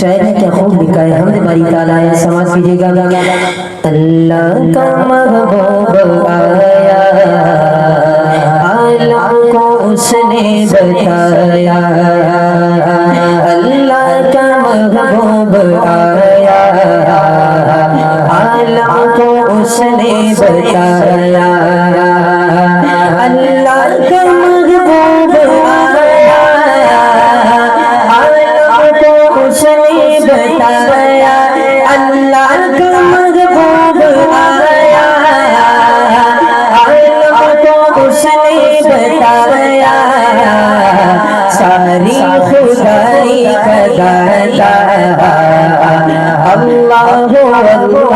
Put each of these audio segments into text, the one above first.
शायर है क्या खूब लिखा है, हमने बारी ताला है, समाज कीजिएगा। अल्लाह का महबूब आया, आलम को उसने बताया। अल्लाह का महबूब आया, आलम को उसने बताया। अल्लाह का महबूब आया, आलम को उसने बताया। अल्लाह का महबूब आया, आलम को उसने बताया। सारी खुदाई का दाता अल्लाह अल्लाह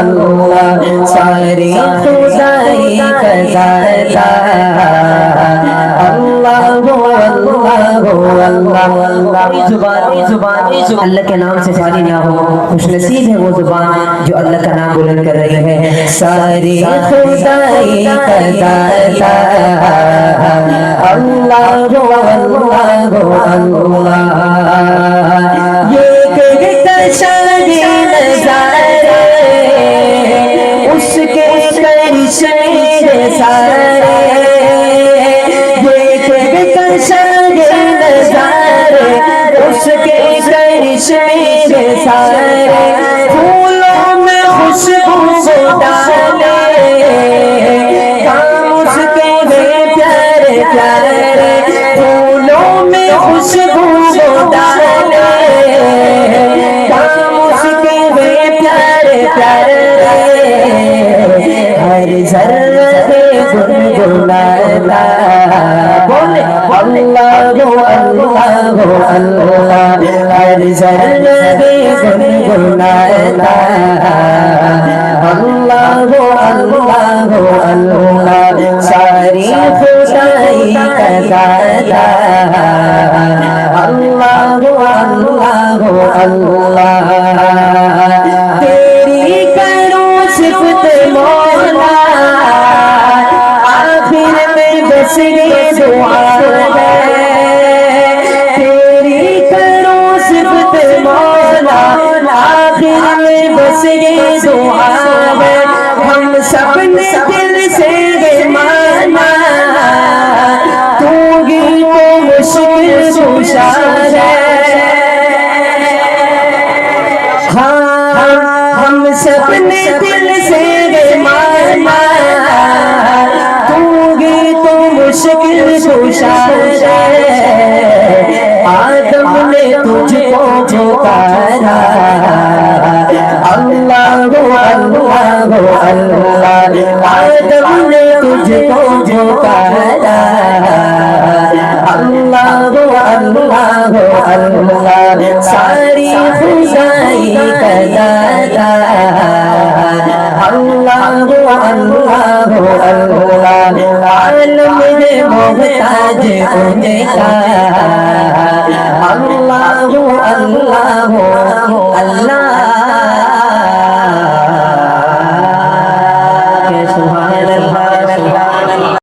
अल्लाह, सारी खुदाई का दाता अल्लाह अल्लाह अल्लाह। जुबान अल्लाह के नाम से खाली ना हो, खुशनसीब है वो जुबान जो अल्लाह का नाम बुलंद कर रही है। सारी खुदाई का दाता अल्लाह अल्लाह अल्लाह। ये कहता शादी नज़ारे उसके करिश्मे सारे, ये कहता शादी नज़ारे उसके करिश्मे सारे। फूलों में खुशबू डाले काम उसके प्यारे प्यारे। फूलों में खुशबू डाले काम उसके प्यारे प्यारे। हर ज़र्रे गुनगुनाता बोले अल्लाह अल्लाह अल्लाह। हर ज़र्रे गुनगुनाता अल्लाह अल्लाह अल्लाह। सारी खुदाई का दाता अल्लाह अल्लाह अल्लाह। तेरी करूं सिफ़त मौला, आखिर में बस ये दुआ है। तेरी करूं सिफ़त मौला, आखिर में बस ये दुआ है। हम सबने दिल से माना तू ही तो मुश्किल कुशा है। हाँ हम सबने दिल से माना तू ही तो मुश्किल कुशा है। आदम ने तुझको पुकारा अल्लाह अल्लाह अल्लाह। आदम ने तुझको पुकारा अल्लाह अल्लाह अल्लाह। सारी खुदाई का दाता अल्लाह अल्लाह अल्लाह। आलम में मोहताज उनका